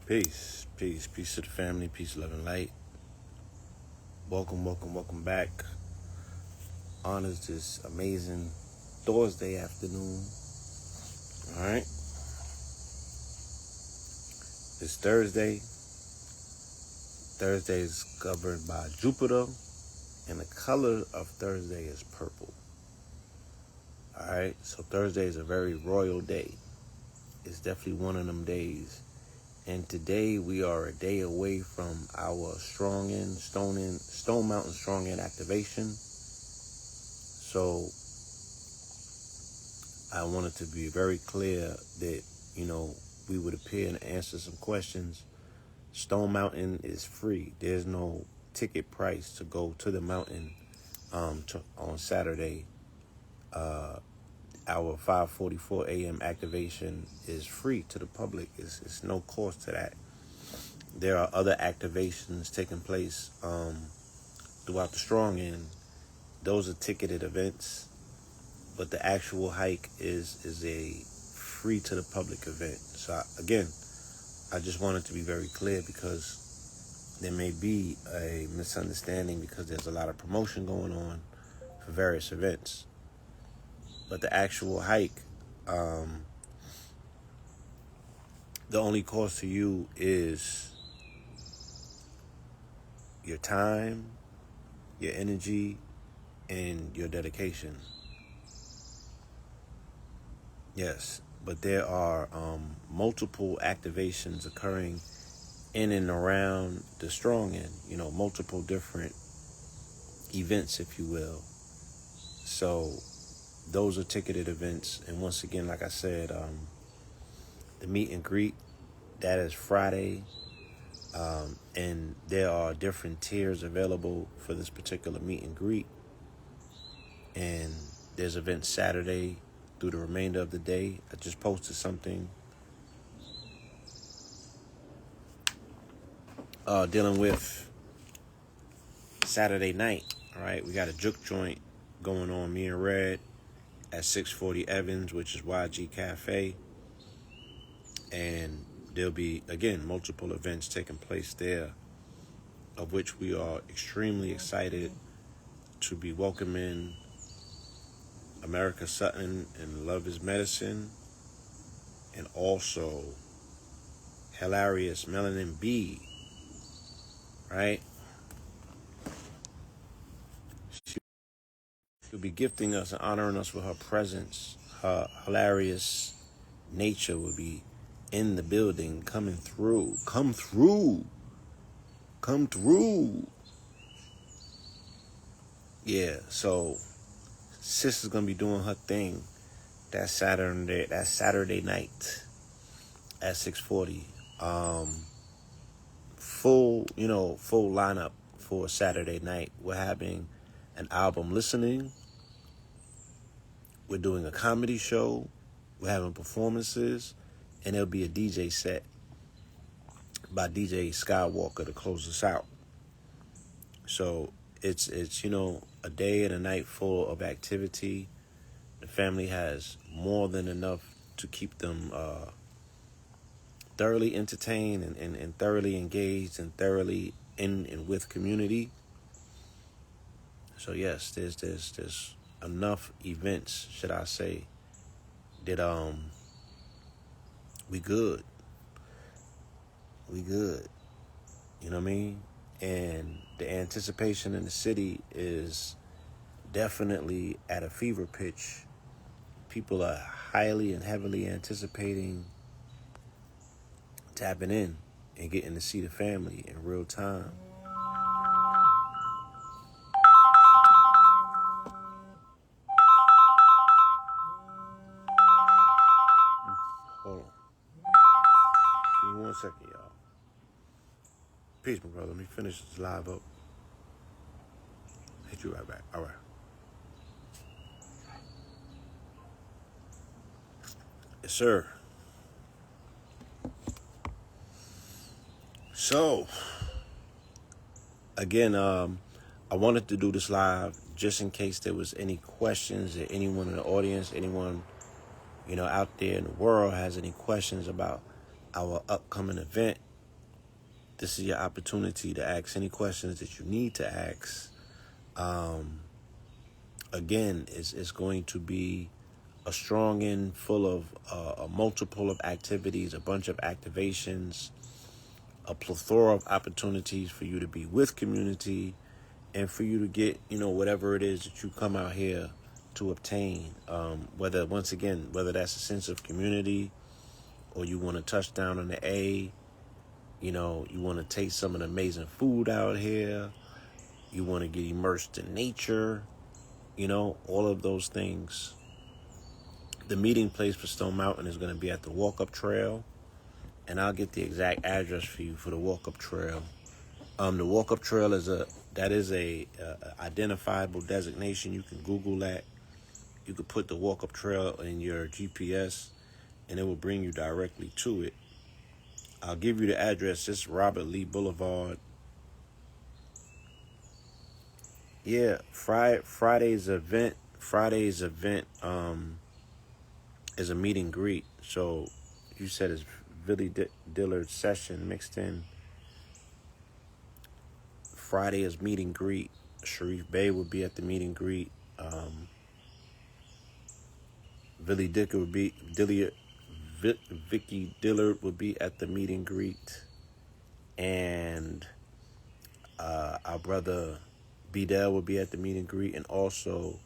Peace, peace to the family, peace, love, and light. Welcome back. Honors this amazing Thursday afternoon. All right. It's Thursday. Thursday is governed by Jupiter, and the color of Thursday is purple. All right. So Thursday is a very royal day. It's definitely one of them days. And today we are a day away from our Stone Mountain Strong In activation. So I wanted to be very clear that, we would appear and answer some questions. Stone Mountain is free. There's no ticket price to go to the mountain on Saturday. Our 5:44 a.m. activation is free to the public. It's no cost to that. There are other activations taking place throughout the Strong End. Those are ticketed events, but the actual hike is a free to the public event. So I just wanted to be very clear because there may be a misunderstanding because there's a lot of promotion going on for various events. But the actual hike, the only cost to you is your time, your energy, and your dedication. Yes, but there are multiple activations occurring in and around the Strong End, multiple different events, if you will. So those are ticketed events. And once again, like I said, the meet and greet, that is Friday. And there are different tiers available for this particular meet and greet. And there's events Saturday through the remainder of the day. I just posted something dealing with Saturday night. All right, we got a juke joint going on, me and Red, at 640 Evans, which is YG Cafe. And there'll be, again, multiple events taking place there, of which we are extremely excited to be welcoming America Sutton and Love is Medicine, and also Hilarious Melanin B, right? She'll be gifting us and honoring us with her presence. Her hilarious nature will be in the building, coming through. Come through. Yeah, so sis is gonna be doing her thing that Saturday night at 640. Full lineup for Saturday night. We're having an album listening. We're doing a comedy show. We're having performances, and there'll be a DJ set by DJ Skywalker to close us out. So it's a day and a night full of activity. The family has more than enough to keep them thoroughly entertained and thoroughly engaged and thoroughly in and with community. So yes, there's enough events, should I say, that we good. You know what I mean? And the anticipation in the city is definitely at a fever pitch. People are highly and heavily anticipating tapping in and getting to see the family in real time. Hold on. Give me 1 second, y'all. Peace, my brother. Let me finish this live up. Hit you right back. All right. Yes, sir. So, again, I wanted to do this live just in case there was any questions that anyone in the audience, anyone, out there in the world has any questions about our upcoming event. this is your opportunity to ask any questions that you need to ask. Again, it's going to be a strong end full of a multiple of activities, a bunch of activations, a plethora of opportunities for you to be with community and for you to get, whatever it is that you come out here to obtain. Whether that's a sense of community or you want to touch down on the A, you want to taste some of the amazing food out here, you want to get immersed in nature, all of those things. The meeting place for Stone Mountain is going to be at the walk-up trail, and I'll get the exact address for you for the walk-up trail. The walk-up trail is a identifiable designation. You can Google that. You can put the walk-up trail in your GPS, and it will bring you directly to it. I'll give you the address. It's Robert Lee Boulevard. Yeah, Friday's event is a meet and greet. So you said it's Billy Dillard's session mixed in. Friday is meet and greet. Sharif Bey will be at the meet and greet. Vicky Dillard will be at the meet and greet, and our brother B-Dell will be at the meet and greet, and also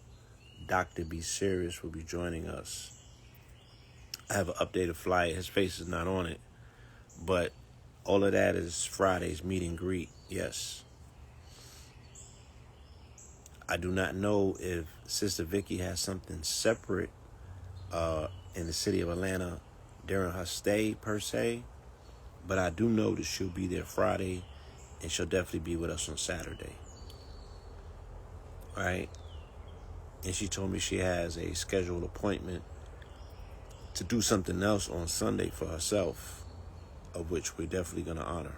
Dr. B. Serious will be joining us. I have an updated flyer. His face is not on it, but all of that is Friday's meet and greet. Yes. I do not know if Sister Vicky has something separate in the city of Atlanta during her stay, per se, but I do know that she'll be there Friday, and she'll definitely be with us on Saturday. Right? And she told me she has a scheduled appointment to do something else on Sunday for herself, of which we're definitely going to honor.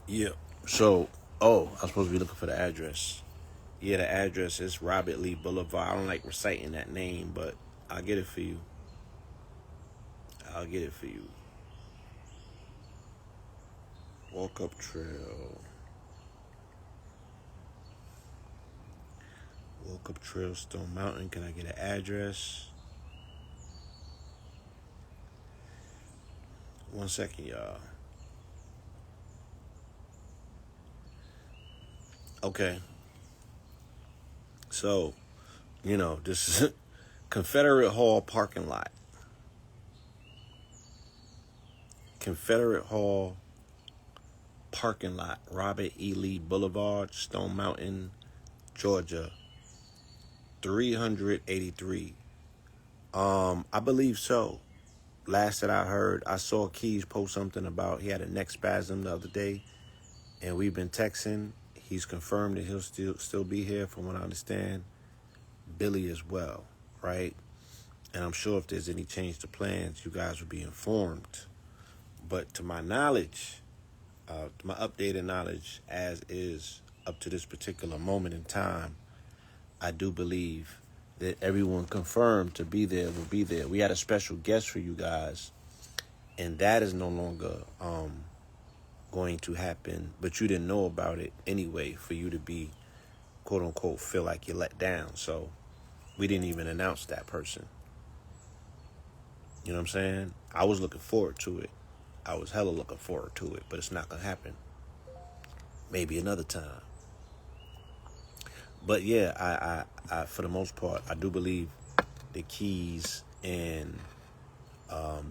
Yeah. So, I was supposed to be looking for the address. Yeah, the address is Robert Lee Boulevard. I don't like reciting that name, but I'll get it for you. Walk-up trail. Walk-up trail, Stone Mountain. Can I get an address? 1 second, y'all. Okay. So, this is Confederate Hall parking lot. Confederate Hall parking lot, Robert E. Lee Boulevard, Stone Mountain, Georgia, 383. I believe so. Last that I heard, I saw Keys post something about he had a neck spasm the other day, and we've been texting. He's confirmed that he'll still be here, from what I understand. Billy as well, right? And I'm sure if there's any change to plans, you guys will be informed. But to my knowledge, to my updated knowledge, as is up to this particular moment in time, I do believe that everyone confirmed to be there will be there. We had a special guest for you guys, and that is no longer going to happen, but you didn't know about it anyway for you to be, quote unquote, feel like you're let down. So we didn't even announce that person. You know what I'm saying? I was looking forward to it. I was hella looking forward to it, but it's not going to happen. Maybe another time. But yeah, I for the most part, I do believe that Keys and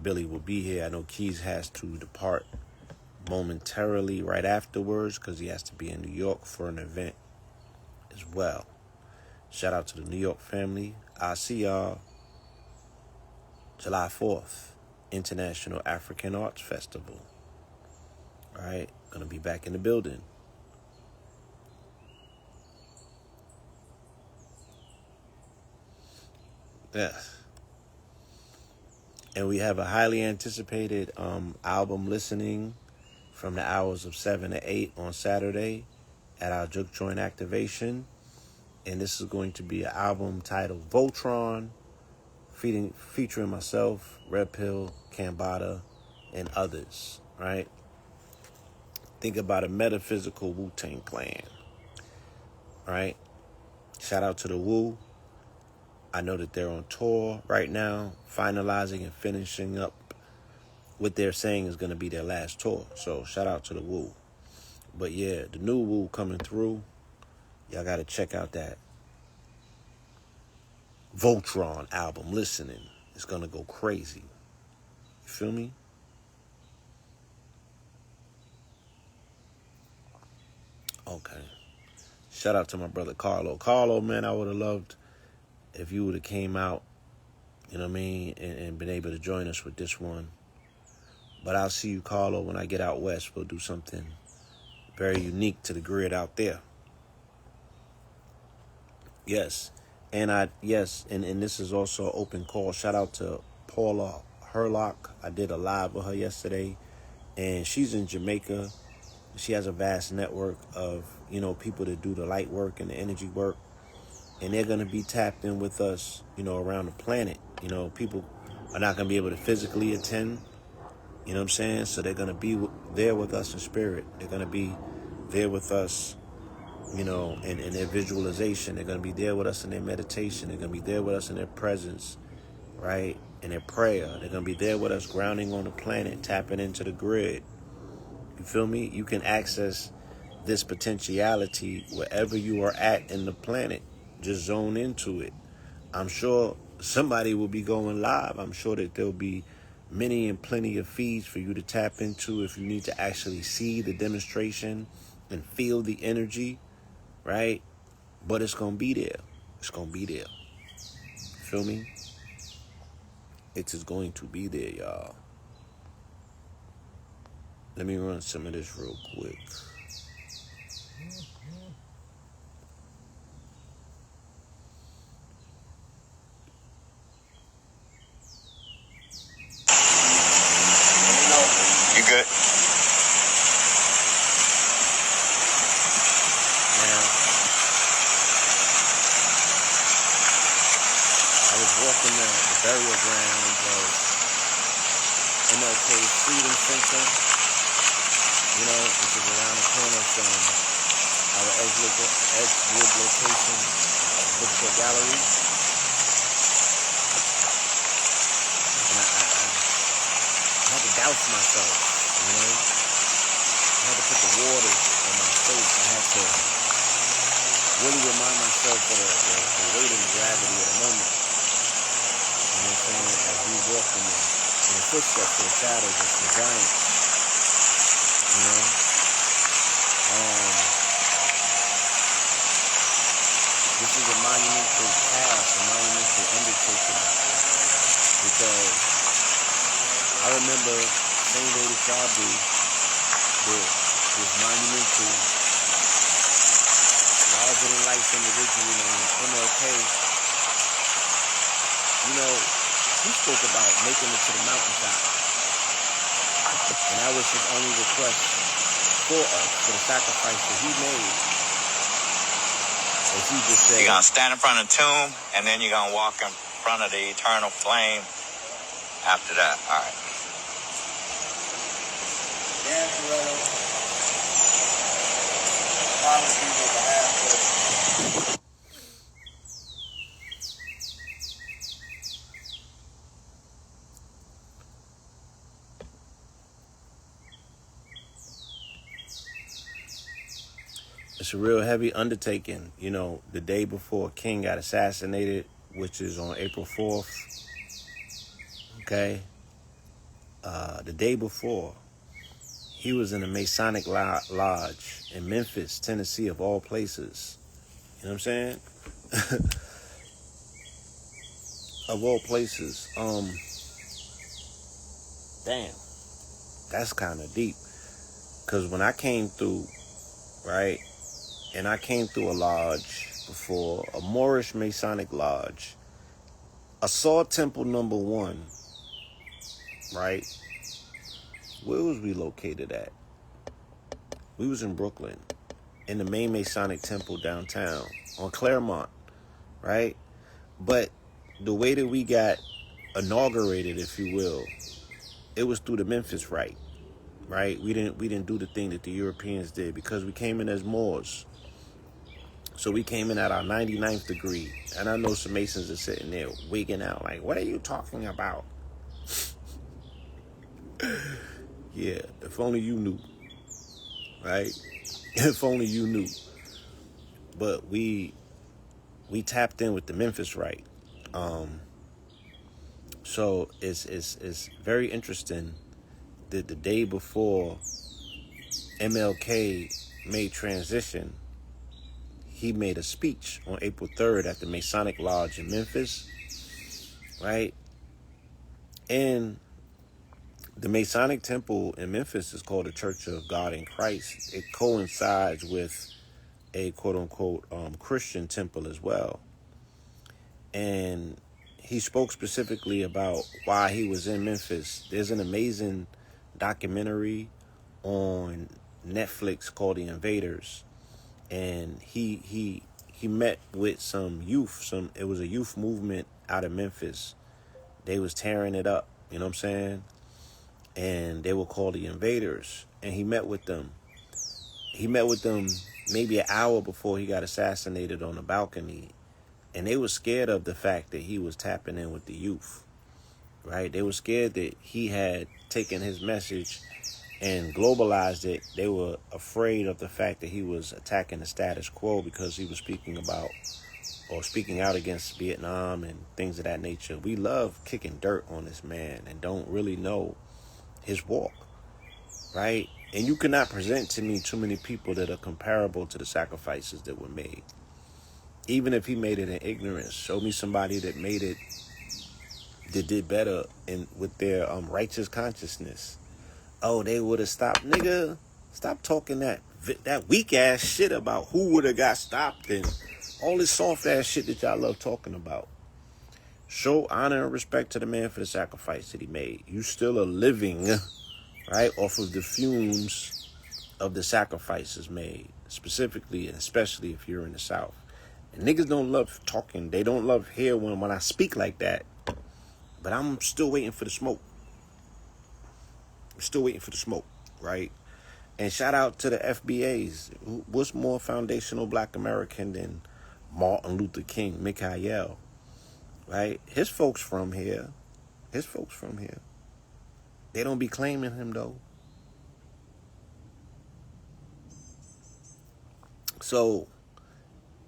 Billy will be here. I know Keys has to depart momentarily right afterwards because he has to be in New York for an event as well. Shout out to the New York family. I'll see y'all July 4th, International African Arts Festival. All right, gonna be back in the building. Yes. And we have a highly anticipated album listening from the hours of 7 to 8 on Saturday at our Juke Joint activation. And this is going to be an album titled Voltron featuring myself, Red Pill, Cambada, and others, right? Think about a metaphysical Wu-Tang Clan, right? Shout out to the Wu. I know that they're on tour right now, finalizing and finishing up what they're saying is going to be their last tour. So shout out to the Wu. But yeah, the new Wu coming through. Y'all got to check out that Voltron album. Listening. It's going to go crazy. You feel me? Okay. Shout out to my brother Carlo. Carlo, man, I would have loved if you would have came out, you know what I mean, and been able to join us with this one. But I'll see you, Carlo, when I get out west. We'll do something very unique to the grid out there. Yes. And this is also an open call. Shout out to Paula Herlock. I did a live with her yesterday. And she's in Jamaica. She has a vast network of, people that do the light work and the energy work. And they're going to be tapped in with us, around the planet. People are not going to be able to physically attend. You know what I'm saying? So they're going to be there with us in spirit. They're going to be there with us, in their visualization. They're going to be there with us in their meditation. They're going to be there with us in their presence, right? In their prayer. They're going to be there with us grounding on the planet, tapping into the grid. You feel me? You can access this potentiality wherever you are at in the planet. Just zone into it. I'm sure somebody will be going live. I'm sure that there'll be many and plenty of feeds for you to tap into if you need to actually see the demonstration and feel the energy, right? But it's going to be there. It's going to be there. Feel me? It is going to be there, y'all. Let me run some of this real quick. You good? Now, I was walking the burial grounds of MLK Freedom Center, which is around the corner from our Edgewood location, bookstore gallery. And I had to douse myself, I had to put the water on my face. I had to really remind myself of the weight and gravity of the moment. You know what I'm saying? As we walk in the footsteps of the shadows of the giants. This is a monumental task, a monumental undertaking. Because I remember the same way that y'all do this monumental larger than life individual named MLK. He spoke about making it to the mountaintop. And that was his only request for us, for the sacrifice that he made. As he just said, you're going to stand in front of the tomb, and then you're going to walk in front of the eternal flame after that. All right. Dan Ferrell, apologies on behalf of it's a real heavy undertaking. The day before King got assassinated, which is on April 4th. Okay. The day before, he was in a Masonic lodge in Memphis, Tennessee, of all places. You know what I'm saying? Of all places. Damn. That's kind of deep. Because when I came through, right, and I came through a lodge before, a Moorish Masonic lodge, Assaw Temple number 1, right? Where was we located at? We was in Brooklyn, in the main Masonic temple downtown, on Claremont, right? But the way that we got inaugurated, if you will, it was through the Memphis Rite, right? We didn't do the thing that the Europeans did because we came in as Moors. So we came in at our 99th degree, and I know some Masons are sitting there wigging out like, what are you talking about? Yeah, if only you knew, right? If only you knew. But we tapped in with the Memphis Rite. So it's very interesting that the day before MLK made transition, he made a speech on April 3rd at the Masonic Lodge in Memphis, right? And the Masonic Temple in Memphis is called the Church of God in Christ. It coincides with a quote-unquote Christian temple as well. And he spoke specifically about why he was in Memphis. There's an amazing documentary on Netflix called The Invaders. And he met with some youth. It was a youth movement out of Memphis. They was tearing it up, you know what I'm saying? And they were called the Invaders. And he met with them. He met with them maybe an hour before he got assassinated on the balcony. And they were scared of the fact that he was tapping in with the youth, right? They were scared that he had taken his message and globalized it. They were afraid of the fact that he was attacking the status quo because he was speaking about or speaking out against Vietnam and things of that nature. We love kicking dirt on this man and don't really know his walk, right? And you cannot present to me too many people that are comparable to the sacrifices that were made. Even if he made it in ignorance, show me somebody that made it, that did better with their righteous consciousness. Oh, they would have stopped. Nigga, stop talking that weak ass shit about who would have got stopped and all this soft ass shit that y'all love talking about. Show honor and respect to the man for the sacrifice that he made. You still are living, right, off of the fumes of the sacrifices made, specifically and especially if you're in the South. And niggas don't love talking. They don't love hearing when I speak like that. But I'm still waiting for the smoke. I'm still waiting for the smoke, right? And shout out to the FBAs. What's more foundational black American than Martin Luther King, Mikhail, right? His folks from here. They don't be claiming him, though. So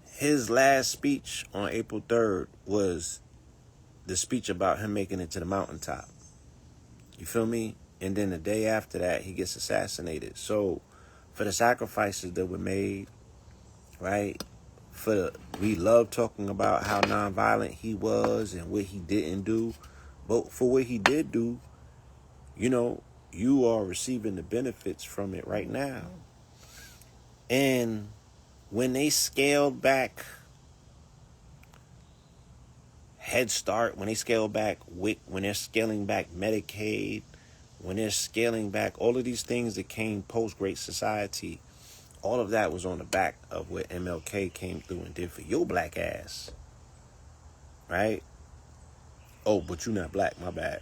his last speech on April 3rd was the speech about him making it to the mountaintop. You feel me? And then the day after that, he gets assassinated. So for the sacrifices that were made, right? We love talking about how nonviolent he was and what he didn't do. But for what he did do, you know, you are receiving the benefits from it right now. And when they scaled back Head Start, when they scale back WIC, when they're scaling back Medicaid, when they're scaling back all of these things that came post Great Society, all of that was on the back of what MLK came through and did for your black ass, right? Oh, but you're not black, my bad.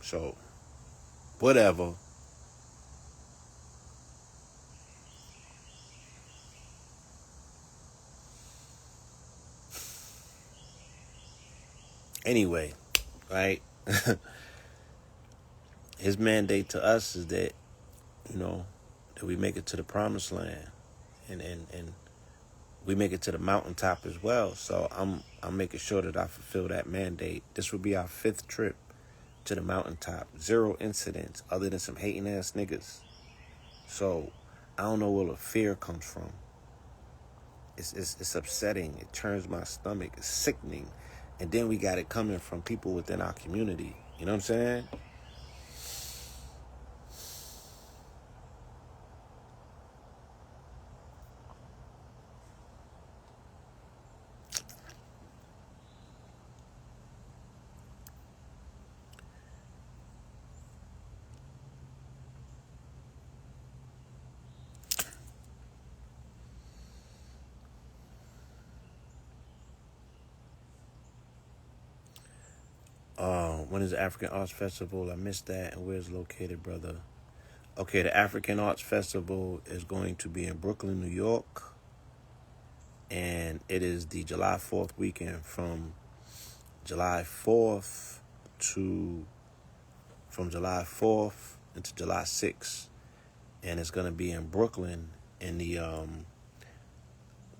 So, whatever. Anyway, right? His mandate to us is that, you know, that we make it to the promised land, and we make it to the mountaintop as well. So I'm making sure that I fulfill that mandate. This will be our 5th trip to the mountaintop. 0 incidents other than some hating ass niggas. So I don't know where the fear comes from. It's upsetting. It turns my stomach. It's sickening. And then we got it coming from people within our community. You know what I'm saying? When is the African Arts Festival? I missed that. And where's it located, brother? Okay, the African Arts Festival is going to be in Brooklyn, New York. And it is the July 4th weekend from July 4th into July 6th. And it's going to be in Brooklyn in the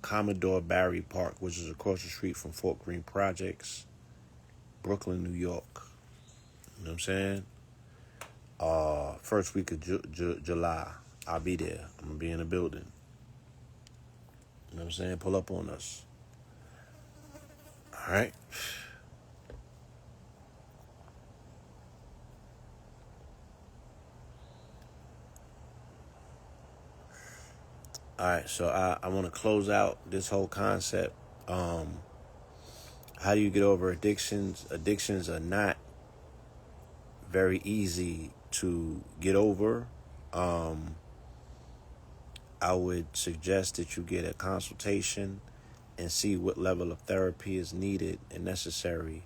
Commodore Barry Park, which is across the street from Fort Greene Projects, Brooklyn, New York. You know what I'm saying? First week of July. I'll be there. I'm going to be in the building. You know what I'm saying? Pull up on us. All right. All right, so I want to close out this whole concept. How do you get over addictions? Addictions are not very easy to get over. I would suggest that you get a consultation and see what level of therapy is needed and necessary.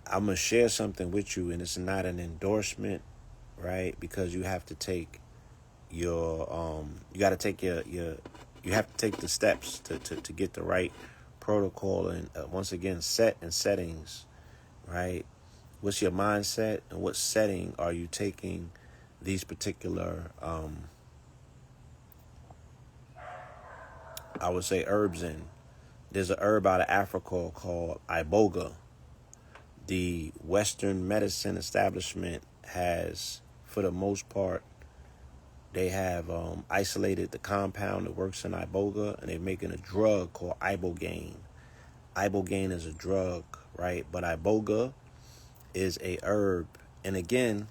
I'm going to share something with you, and it's not an endorsement, right? Because you have to take your you have to take the steps to get the right protocol and once again settings, right? What's your mindset and what setting are you taking these particular I would say herbs in? There's a herb out of Africa called iboga. The Western medicine establishment has, for the most part, they have isolated the compound that works in iboga, and they're making a drug called ibogaine. Ibogaine is a drug, right? But iboga is a herb. And again,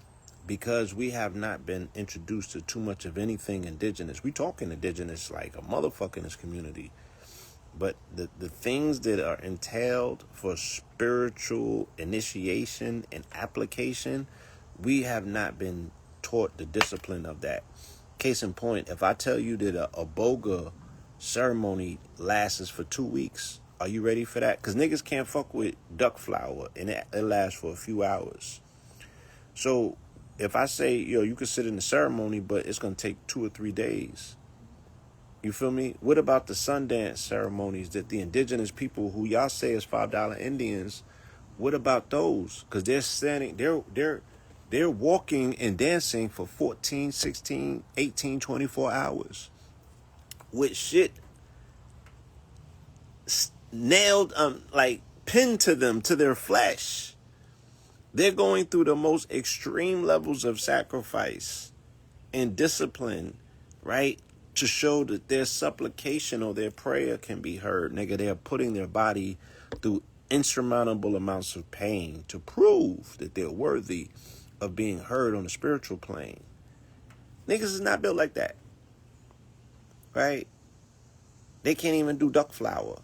because we have not been introduced to too much of anything indigenous, we talking indigenous like a motherfucker in this community. But the things that are entailed for spiritual initiation and application, we have not been taught the discipline of that. Case in point, if I tell you that a boga ceremony lasts for 2 weeks, are you ready for that? Because niggas can't fuck with duck flour, and it lasts for a few hours. So if I say, you can sit in the ceremony, but it's going to take 2 or 3 days. You feel me? What about the Sundance ceremonies that the indigenous people who y'all say is $5 Indians, what about those? Because they're standing, they're walking and dancing for 14, 16, 18, 24 hours with shit nailed, like pinned to them, to their flesh. They're going through the most extreme levels of sacrifice and discipline, right? To show that their supplication or their prayer can be heard. Nigga, they're putting their body through insurmountable amounts of pain to prove that they're worthy of being heard on the spiritual plane. Niggas is not built like that, right? They can't even do duck flower.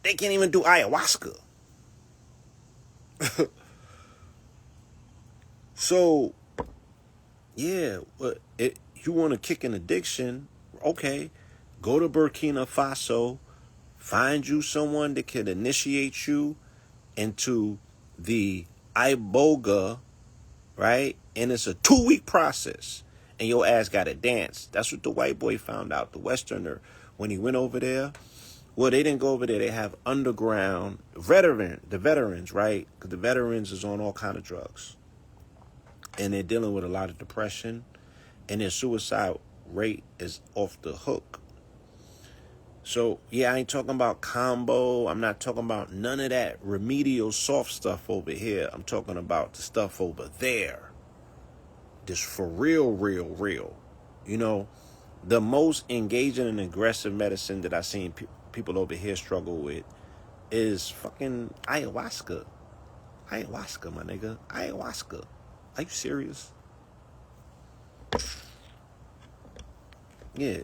They can't even do ayahuasca. So, yeah, you want to kick an addiction, okay, go to Burkina Faso, find you someone that can initiate you into the iboga, right? And it's a 2-week process, and your ass got to dance. That's what the white boy found out, the Westerner, when he went over there. Well, they didn't go over there. They have underground the veterans, right? Because the veterans is on all kind of drugs, and they're dealing with a lot of depression, and their suicide rate is off the hook. So, yeah, I ain't talking about combo. I'm not talking about none of that remedial soft stuff over here. I'm talking about the stuff over there. This for real. The most engaging and aggressive medicine that I've seen people over here struggle with is fucking ayahuasca. Ayahuasca, my nigga. Ayahuasca. Are you serious? Yeah.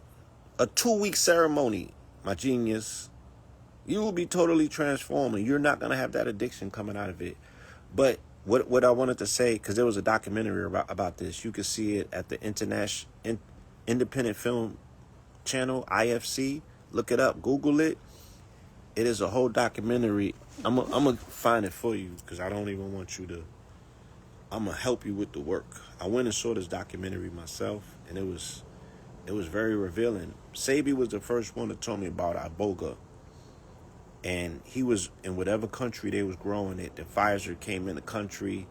A 2-week ceremony, my genius. You will be totally transformed, and you're not going to have that addiction coming out of it. But what I wanted to say, because there was a documentary about this. You can see it at the International Independent Film Channel, IFC. Look it up. Google it. It is a whole documentary. I'm gonna find it for you because I don't even want you to. I'm gonna help you with the work. I went and saw this documentary myself, and it was very revealing. Sabi was the first one to tell me about iboga, and he was in whatever country they was growing it. The Pfizer came in the country,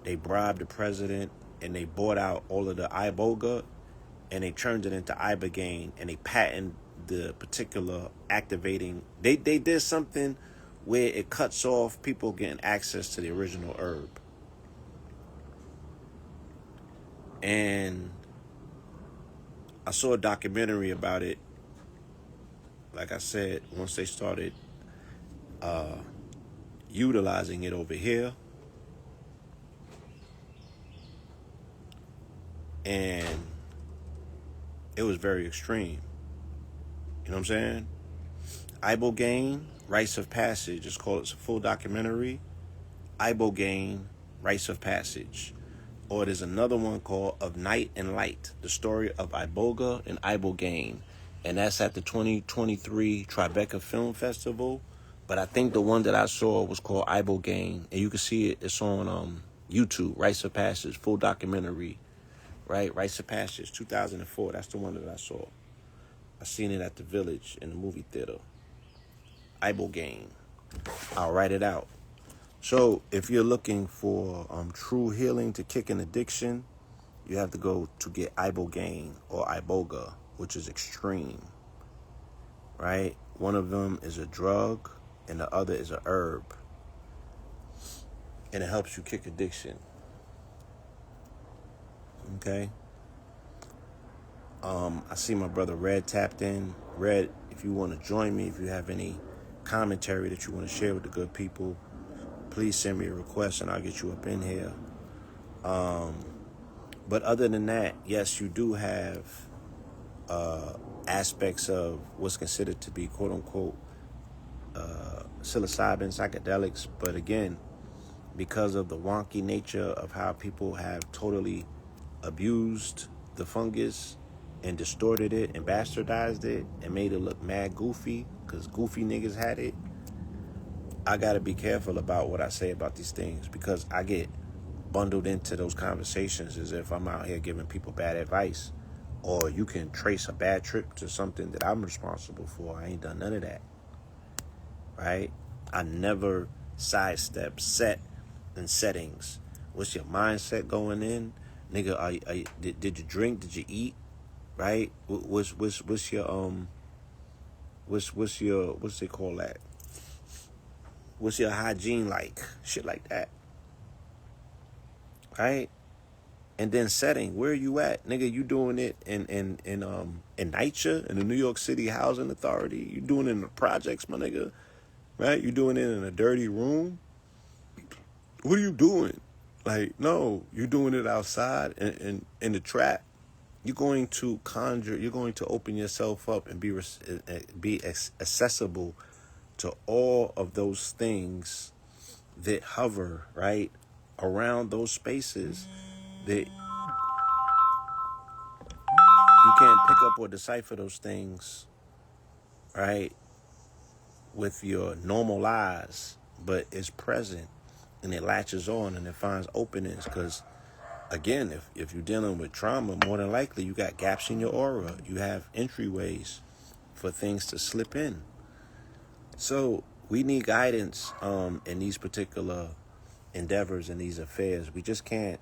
they bribed the president, and they bought out all of the iboga, and they turned it into ibogaine, and they patented the particular activating. They did something where it cuts off people getting access to the original herb. And I saw a documentary about it. Like I said, once they started utilizing it over here, and it was very extreme. You know what I'm saying? Ibogaine, Rites of Passage. It's called. It's a full documentary. Ibogaine, Rites of Passage. Or there's another one called Of Night and Light, the story of iboga and ibogaine. And that's at the 2023 Tribeca Film Festival. But I think the one that I saw was called Ibogaine. And you can see it. It's on YouTube, Rites of Passage, full documentary. Right? Rites of Passage, 2004. That's the one that I saw. I seen it at the Village in the movie theater. Ibogaine. I'll write it out. So if you're looking for true healing to kick an addiction, you have to go to get ibogaine or iboga, which is extreme, right? One of them is a drug and the other is a herb, and it helps you kick addiction. Okay. I see my brother Red tapped in. Red, if you want to join me, if you have any commentary that you want to share with the good people, please send me a request and I'll get you up in here. But other than that, yes, you do have aspects of what's considered to be quote unquote psilocybin psychedelics. But again, because of the wonky nature of how people have totally abused the fungus and distorted it and bastardized it and made it look mad goofy because goofy niggas had it, I got to be careful about what I say about these things because I get bundled into those conversations as if I'm out here giving people bad advice, or you can trace a bad trip to something that I'm responsible for. I ain't done none of that, right? I never sidestep set and settings. What's your mindset going in? Nigga, did you drink? Did you eat? Right? What's your, what's they call that? What's your hygiene like? Shit like that. Right? And then setting, where are you at? Nigga, you doing it in NYCHA, in the New York City Housing Authority. You doing it in the projects, my nigga. Right? You doing it in a dirty room. What are you doing? Like, no, you're doing it outside in the trap. You're going to open yourself up and be accessible to all of those things that hover, right, around those spaces that you can't pick up or decipher those things, right, with your normal eyes, but it's present and it latches on and it finds openings because, again, if you're dealing with trauma, more than likely you got gaps in your aura. You have entryways for things to slip in. So we need guidance in these particular endeavors and these affairs. We just can't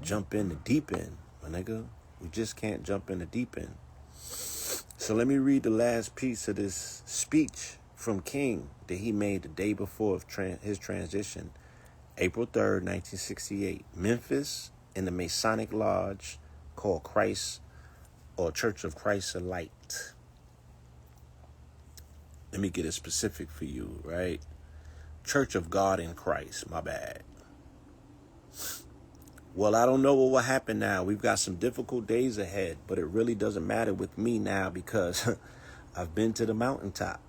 jump in the deep end, my nigga. We just can't jump in the deep end. So let me read the last piece of this speech from King that he made the day before of his transition, April 3rd, 1968, Memphis, in the Masonic Lodge called Christ or Church of Christ of Light. Let me get it specific for you, right? Church of God in Christ, my bad. Well, I don't know what will happen now. We've got some difficult days ahead, but it really doesn't matter with me now because I've been to the mountaintop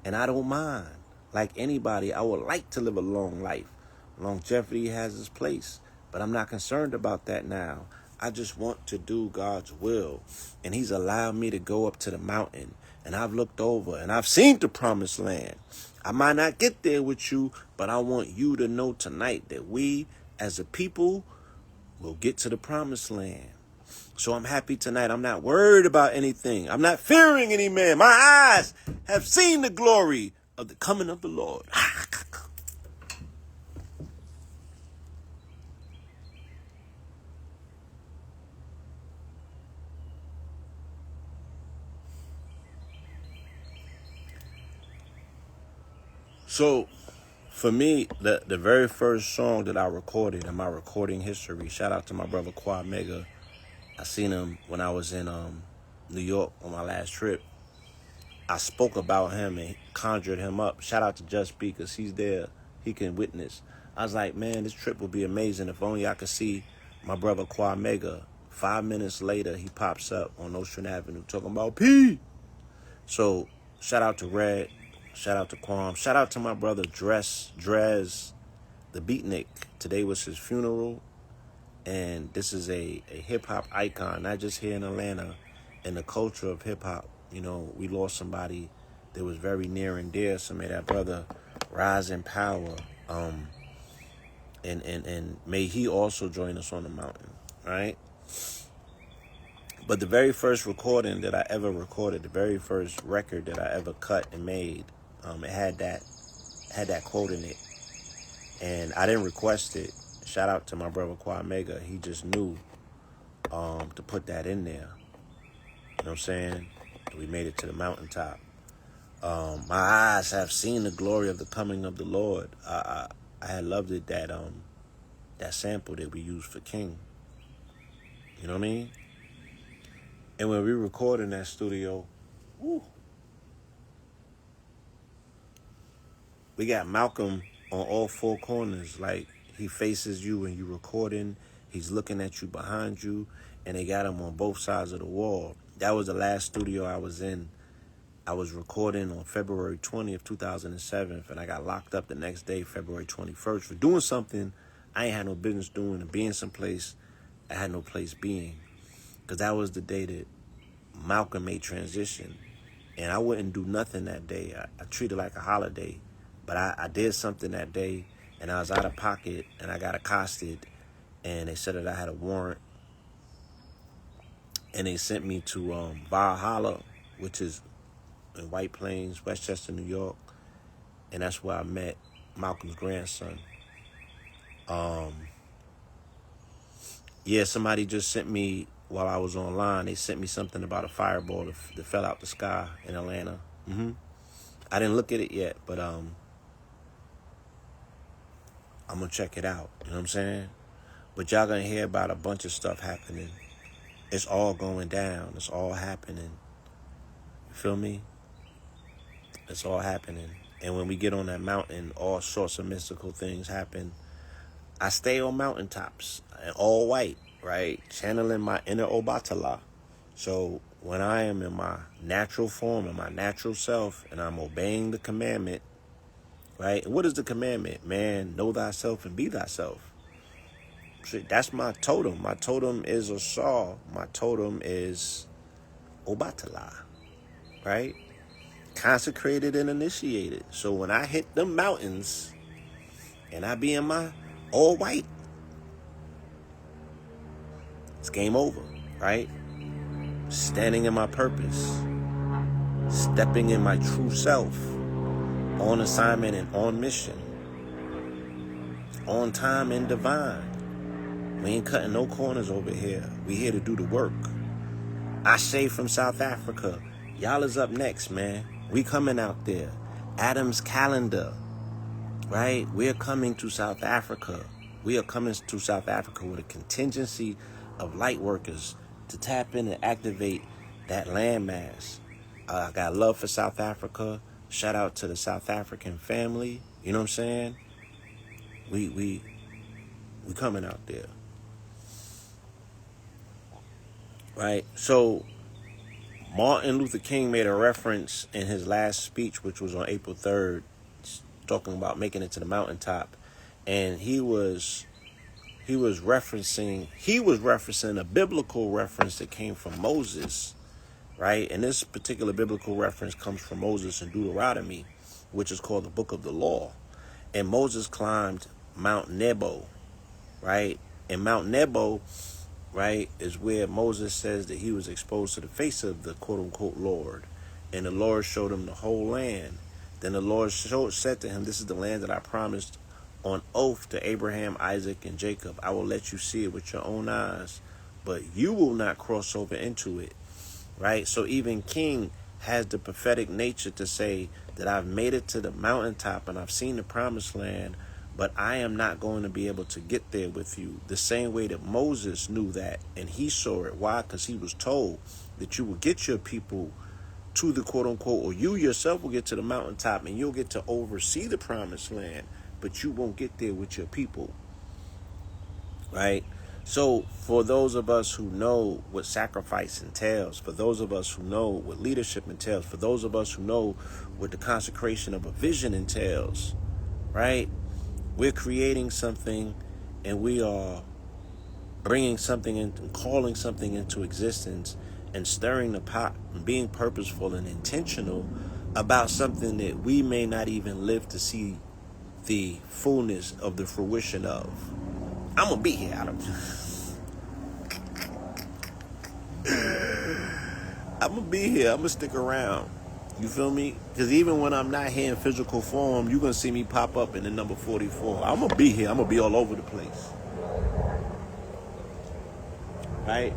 and I don't mind. Like anybody, I would like to live a long life. Longevity has its place, but I'm not concerned about that now. I just want to do God's will. And he's allowed me to go up to the mountain. And I've looked over and I've seen the promised land. I might not get there with you, but I want you to know tonight that we as a people will get to the promised land. So I'm happy tonight. I'm not worried about anything. I'm not fearing any man. My eyes have seen the glory of the coming of the Lord. So for me, the very first song that I recorded in my recording history, shout out to my brother Quad Mega. I seen him when I was in New York on my last trip. I spoke about him and conjured him up. Shout out to Just B, because he's there. He can witness. I was like, man, this trip would be amazing if only I could see my brother Quad Mega. 5 minutes later, he pops up on Ocean Avenue talking about P. So shout out to Red. Shout out to Quam. Shout out to my brother Drez, the Beatnik. Today was his funeral. And this is a hip-hop icon, not just here in Atlanta, in the culture of hip-hop. You know, we lost somebody that was very near and dear. So may that brother rise in power. And may he also join us on the mountain, right? But the very first recording that I ever recorded, the very first record that I ever cut and made, it had that quote in it. And I didn't request it. Shout out to my brother Quad Mega. He just knew to put that in there. You know what I'm saying? We made it to the mountaintop. My eyes have seen the glory of the coming of the Lord. I had loved it that sample that we used for King. You know what I mean? And when we recorded in that studio, woo, we got Malcolm on all four corners. Like, he faces you when you're recording. He's looking at you behind you. And they got him on both sides of the wall. That was the last studio I was in. I was recording on February 20th, 2007. And I got locked up the next day, February 21st, for doing something I ain't had no business doing and being someplace I had no place being. Because that was the day that Malcolm made transition. And I wouldn't do nothing that day. I treated it like a holiday. But I did something that day, and I was out of pocket, and I got accosted, and they said that I had a warrant. And they sent me to Valhalla, which is in White Plains, Westchester, New York. And that's where I met Malcolm's grandson. Yeah, somebody just sent me, while I was online, they sent me something about a fireball that fell out the sky in Atlanta. I didn't look at it yet, but I'm going to check it out. You know what I'm saying? But y'all going to hear about a bunch of stuff happening. It's all going down. It's all happening. You feel me? It's all happening. And when we get on that mountain, all sorts of mystical things happen. I stay on mountaintops, all white, right? Channeling my inner Obatala. So when I am in my natural form, in my natural self, and I'm obeying the commandment, right? And what is the commandment? Man, know thyself and be thyself. That's my totem. My totem is a saw. My totem is Obatala, right? Consecrated and initiated. So when I hit them mountains and I be in my all white, it's game over, right? Standing in my purpose, stepping in my true self, on assignment and on mission, on time and divine. We ain't cutting no corners over here. We here to do the work. Ashe from South Africa. Y'all is up next, man. We coming out there. Adam's calendar, right? We're coming to South Africa. We are coming to South Africa with a contingency of light workers to tap in and activate that landmass. I got love for South Africa. Shout out to the South African family. You know what I'm saying? We coming out there. Right? So Martin Luther King made a reference in his last speech, which was on April 3rd, talking about making it to the mountaintop. And he was he was referencing a biblical reference that came from Moses, right? And this particular biblical reference comes from Moses in Deuteronomy, which is called the Book of the Law. And Moses climbed Mount Nebo, right? And Mount Nebo, right, is where Moses says that he was exposed to the face of the quote-unquote Lord. And the Lord showed him the whole land. Then the Lord said to him, this is the land that I promised on oath to Abraham, Isaac, and Jacob. I will let you see it with your own eyes, but you will not cross over into it, right? So even King has the prophetic nature to say that I've made it to the mountaintop and I've seen the promised land, but I am not going to be able to get there with you. The same way that Moses knew that, and he saw it. Why? Because he was told that you will get your people to the quote-unquote, or you yourself will get to the mountaintop and you'll get to oversee the promised land, but you won't get there with your people, right? So for those of us who know what sacrifice entails, for those of us who know what leadership entails, for those of us who know what the consecration of a vision entails, right? We're creating something and we are bringing something in and calling something into existence and stirring the pot and being purposeful and intentional about something that we may not even live to see the fullness of the fruition of. I'm going to be here, Adam. I'm going to be here. I'm going to stick around. You feel me? Because even when I'm not here in physical form, you're going to see me pop up in the number 44. I'm going to be here. I'm going to be all over the place. Right?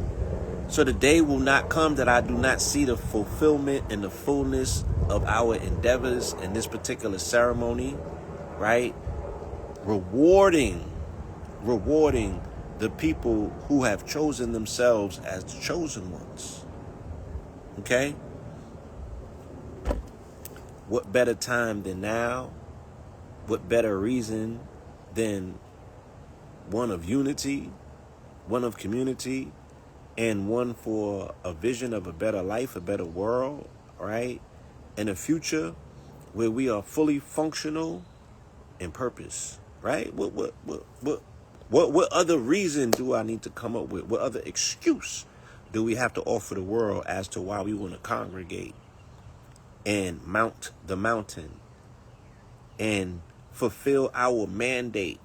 So the day will not come that I do not see the fulfillment and the fullness of our endeavors in this particular ceremony, right? Rewarding the people who have chosen themselves as the chosen ones. Okay? What better time than now? What better reason than one of unity, one of community, and one for a vision of a better life, a better world, right? And a future where we are fully functional in purpose, right? What other reason do I need to come up with? What other excuse do we have to offer the world as to why we want to congregate and mount the mountain and fulfill our mandate?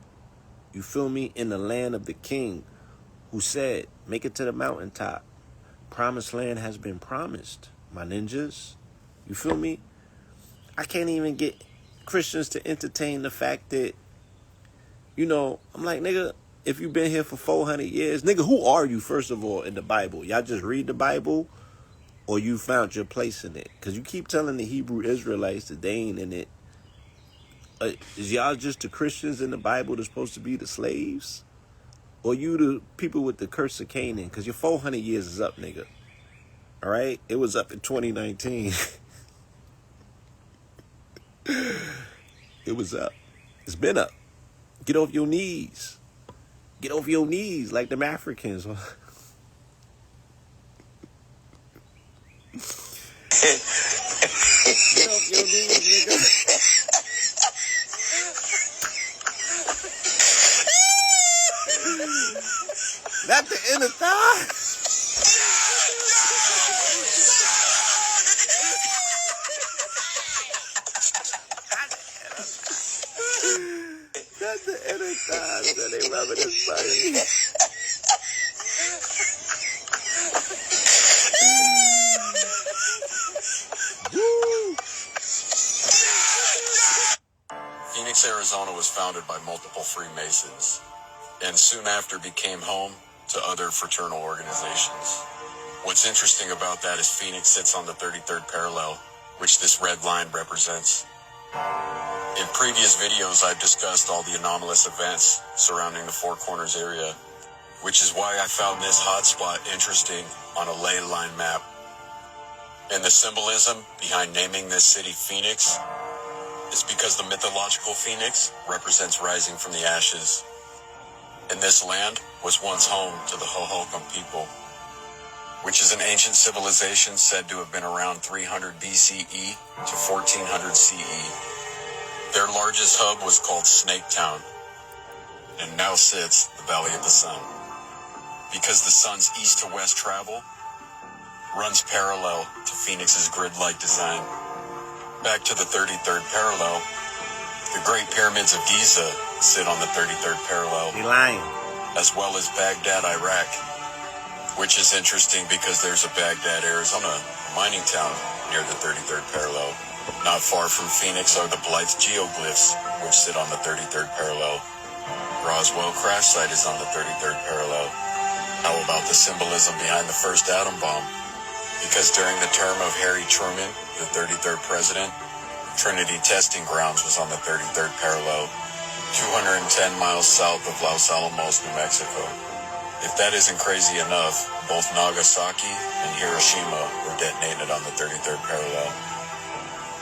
You feel me? In the land of the King, who said, make it to the mountaintop. Promised land has been promised, my ninjas. You feel me? I can't even get Christians to entertain the fact that, I'm like, nigga, if you've been here for 400 years, nigga, who are you, first of all, in the Bible? Y'all just read the Bible, or you found your place in it? Because you keep telling the Hebrew Israelites that they ain't in it. Is y'all just the Christians in the Bible that's supposed to be the slaves? Or you the people with the curse of Canaan? Because your 400 years is up, nigga. All right? It was up in 2019. It was up. It's been up. Get off your knees. Get off your knees like them Africans. Get off your knees, nigga. Not the inner thigh. Not the inner thigh. So they rubbing his body. Phoenix, Arizona was founded by multiple Freemasons, and soon after became home to other fraternal organizations. What's interesting about that is Phoenix sits on the 33rd parallel, which this red line represents. In previous videos, I've discussed all the anomalous events surrounding the Four Corners area, which is why I found this hotspot interesting on a ley line map. And the symbolism behind naming this city Phoenix is because the mythological phoenix represents rising from the ashes. And this land was once home to the Hohokam people, which is an ancient civilization said to have been around 300 BCE to 1400 CE. Their largest hub was called Snake Town. and now sits the Valley of the Sun. Because the sun's east to west travel runs parallel to Phoenix's grid-like design. Back to the 33rd parallel, the Great Pyramids of Giza sit on the 33rd parallel. He lying. As well as Baghdad, Iraq, which is interesting because there's a Baghdad, Arizona mining town near the 33rd parallel. Not far from Phoenix are the Blythe geoglyphs, which sit on the 33rd parallel. Roswell crash site is on the 33rd parallel. How about the symbolism behind the first atom bomb? Because during the term of Harry Truman, the 33rd president, Trinity Testing Grounds was on the 33rd parallel, 210 miles south of Los Alamos, New Mexico. If that isn't crazy enough, both Nagasaki and Hiroshima were detonated on the 33rd parallel.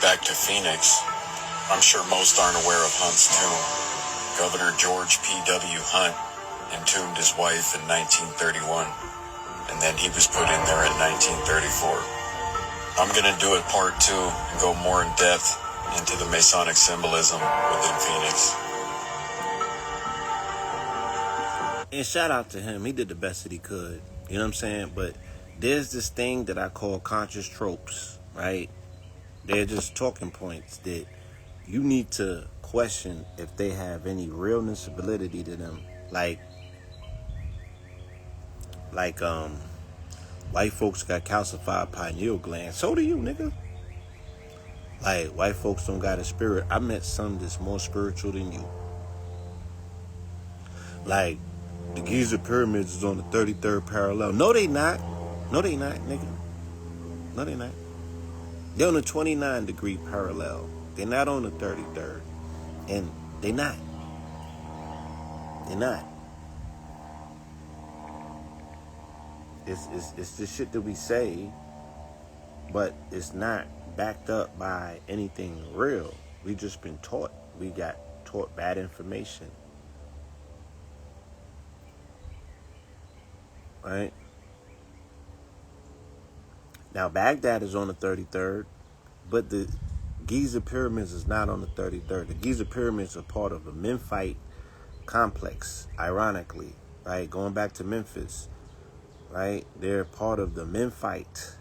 Back to Phoenix, I'm sure most aren't aware of Hunt's tomb. Governor George P.W. Hunt entombed his wife in 1931. And then he was put in there in 1934. I'm going to do it part 2 and go more in depth into the Masonic symbolism within Phoenix. And shout out to him. He did the best that he could. You know what I'm saying? But there's this thing that I call conscious tropes, right? They're just talking points that you need to question if they have any realness or validity to them. Like white folks got calcified pineal gland. So do you, nigga. Like, white folks don't got a spirit. I met some that's more spiritual than you. Like, the Giza pyramids is on the 33rd parallel. No, they not. No, they not, nigga. No, they not. They're on the 29-degree parallel. They're not on the 33rd. And they not. They're not. It's the shit that we say, but it's not backed up by anything real. We just been taught. We got taught bad information. Right? Now, Baghdad is on the 33rd, but the Giza pyramids is not on the 33rd. The Giza pyramids are part of a Memphite complex, ironically, right? Going back to Memphis. Right? They're part of the Memphite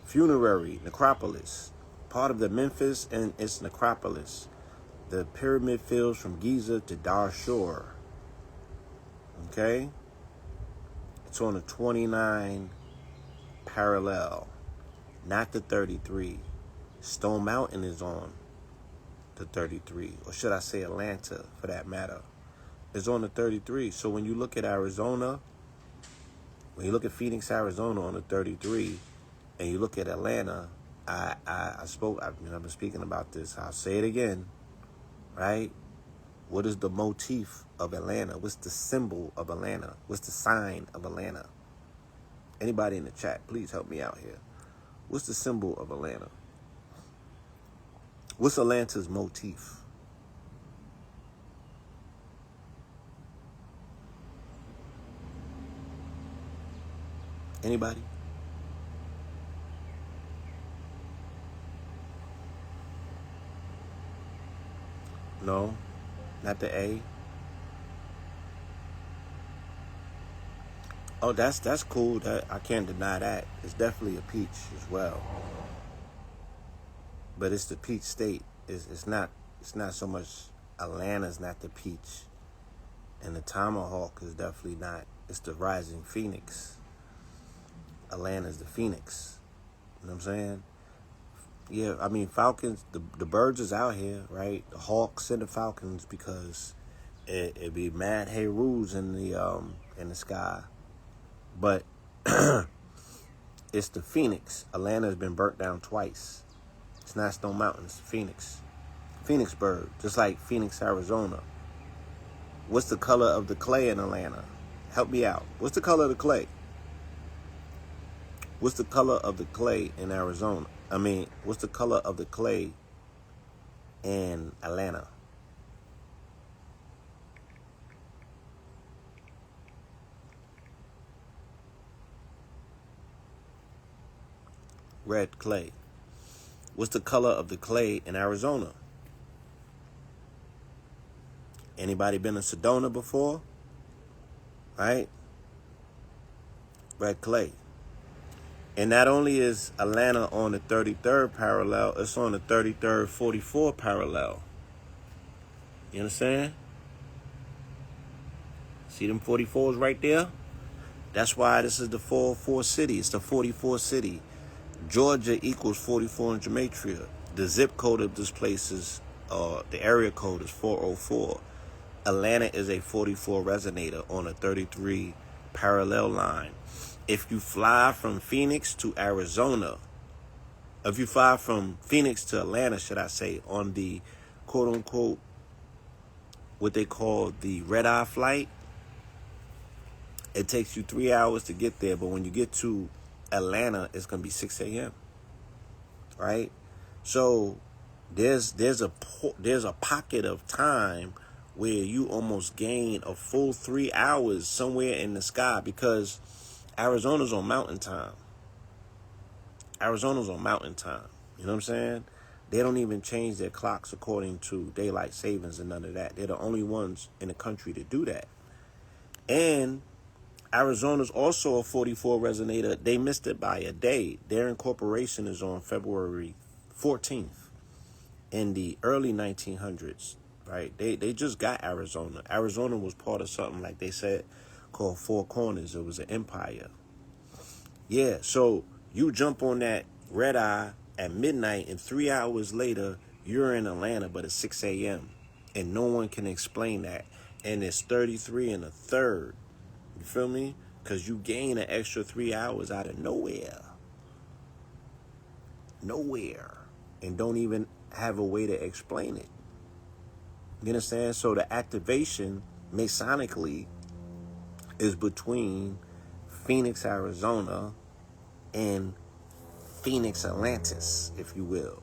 funerary necropolis. Part of the Memphis and its necropolis. The pyramid fields from Giza to Darshur. Okay? It's on the 29 parallel. Not the 33. Stone Mountain is on the 33. Or should I say Atlanta, for that matter. It's on the 33. So when you look at Arizona, when you look at Phoenix, Arizona on the 33, and you look at Atlanta, I've been speaking about this. I'll say it again, right? What is the motif of Atlanta? What's the symbol of Atlanta? What's the sign of Atlanta? Anybody in the chat, please help me out here. What's the symbol of Atlanta? What's Atlanta's motif? Anybody? No, not the A. Oh, that's cool. That I can't deny that. It's definitely a peach as well. But it's the peach state. It's not so much Atlanta's not the peach. And the tomahawk is definitely not. It's the rising phoenix. Atlanta's the phoenix. You know what I'm saying? Yeah, I mean, falcons, the birds is out here, right? The hawks and the falcons, because it be mad heroes in the sky. But it's the phoenix. Atlanta's been burnt down twice. It's not Stone Mountain, it's the phoenix. Phoenix bird, just like Phoenix, Arizona. What's the color of the clay in Atlanta? Help me out. What's the color of the clay? What's the color of the clay in Arizona? I mean, what's the color of the clay in Atlanta? Red clay. What's the color of the clay in Arizona? Anybody been to Sedona before? Right? Red clay. And not only is Atlanta on the 33rd parallel, it's on the 33rd 44 parallel. You understand? See them 44s right there? That's why this is the 44 city. It's the 44 city. Georgia equals 44 in gematria. The zip code of this place is, the area code is 404. Atlanta is a 44 resonator on a 33 parallel line. If you fly from Phoenix to Arizona, if you fly from Phoenix to Atlanta, should I say, on the quote unquote, what they call the red eye flight, it takes you 3 hours to get there. But when you get to Atlanta, it's going to be 6 a.m. Right? So there's a pocket of time where you almost gain a full 3 hours somewhere in the sky, because Arizona's on mountain time. Arizona's on mountain time. You know what I'm saying? They don't even change their clocks according to daylight savings and none of that. They're the only ones in the country to do that. And Arizona's also a 44 resonator. They missed it by a day. Their incorporation is on February 14th in the early 1900s, right? They just got Arizona. Arizona was part of something, like they said, called Four Corners. It was an empire. Yeah, so you jump on that red eye at midnight, and 3 hours later, you're in Atlanta, but it's 6 a.m. And no one can explain that. And it's 33 and a third. You feel me? Because you gain an extra 3 hours out of nowhere. Nowhere. And don't even have a way to explain it. You understand? So the activation, masonically, is between Phoenix, Arizona, and Phoenix, Atlantis, if you will.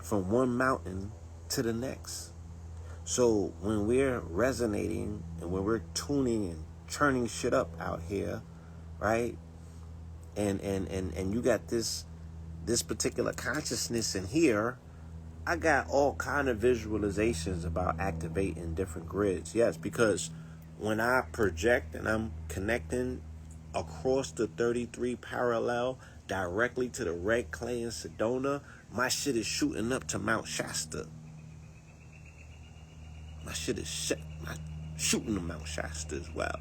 From one mountain to the next. So when we're resonating and when we're tuning and churning shit up out here, right? And you got this particular consciousness in here, I got all kind of visualizations about activating different grids. Yes, because when I project and I'm connecting across the 33 parallel directly to the red clay in Sedona, my shit is shooting up to Mount Shasta. My shit is shooting to Mount Shasta as well.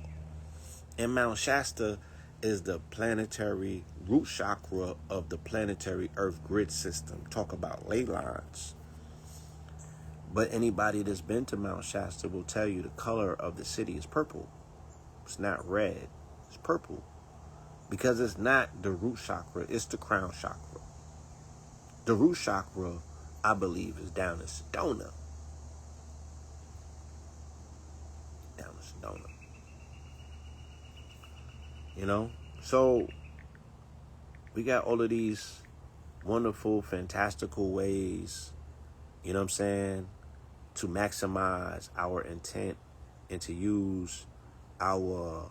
And Mount Shasta is the planetary root chakra of the planetary Earth grid system. Talk about ley lines. But anybody that's been to Mount Shasta will tell you the color of the city is purple. It's not red. It's purple. Because it's not the root chakra. It's the crown chakra. The root chakra, I believe, is down in Sedona. Down in Sedona. You know? So, we got all of these wonderful, fantastical ways, you know what I'm saying, to maximize our intent and to use our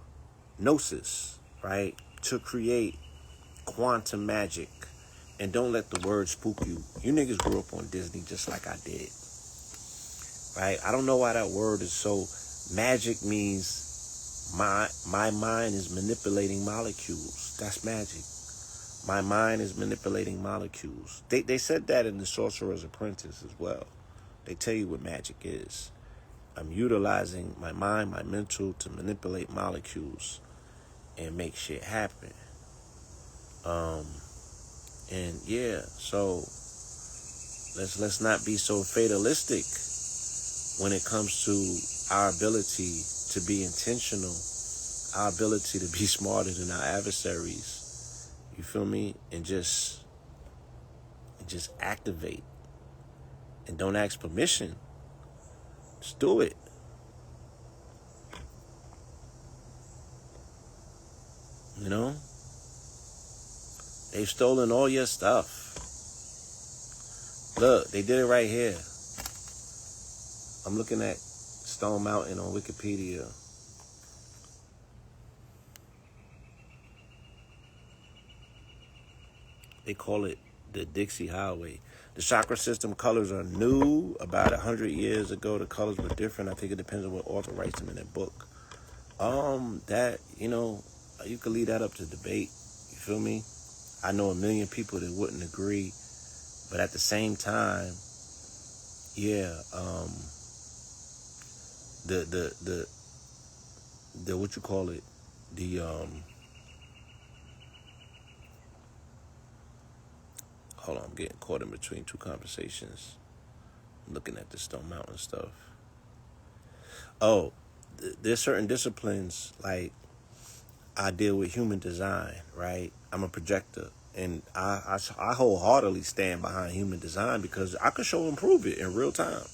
gnosis, right, to create quantum magic. And don't let the word spook you. You niggas grew up on Disney just like I did, right? I don't know why that word is so... Magic means my mind is manipulating molecules. That's magic. My mind is manipulating molecules. They said that in The Sorcerer's Apprentice as well. They tell you what magic is. I'm utilizing my mind, my mental, to manipulate molecules and make shit happen. And yeah, so let's not be so fatalistic when it comes to our ability to be intentional, our ability to be smarter than our adversaries. You feel me? And just activate. And don't ask permission. Just do it. You know? They've stolen all your stuff. Look, they did it right here. I'm looking at Stone Mountain on Wikipedia. They call it the Dixie Highway. The chakra system colors are new. About 100 years ago, the colors were different. I think it depends on what author writes them in their book. That, you could leave that up to debate. You feel me? I know a million people that wouldn't agree, but at the same time, yeah, the what you call it, the hold on, I'm getting caught in between two conversations. I'm looking at the Stone Mountain stuff. Oh, there's certain disciplines, like I deal with human design, right? I'm a projector, and I wholeheartedly stand behind human design because I could show and prove it in real time.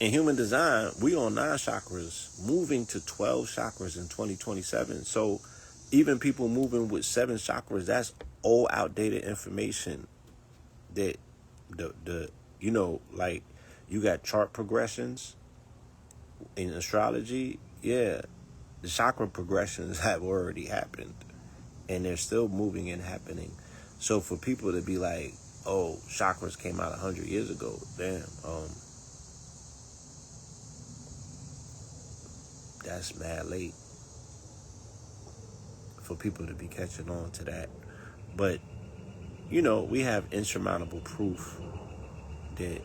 In human design, we on 9 chakras, moving to 12 chakras in 2027. So even people moving with 7 chakras, that's old outdated information that like you got chart progressions in astrology. Yeah, the chakra progressions have already happened and they're still moving and happening. So for people to be like, oh, chakras came out 100 years ago, damn, that's mad late for people to be catching on to that. But, we have insurmountable proof that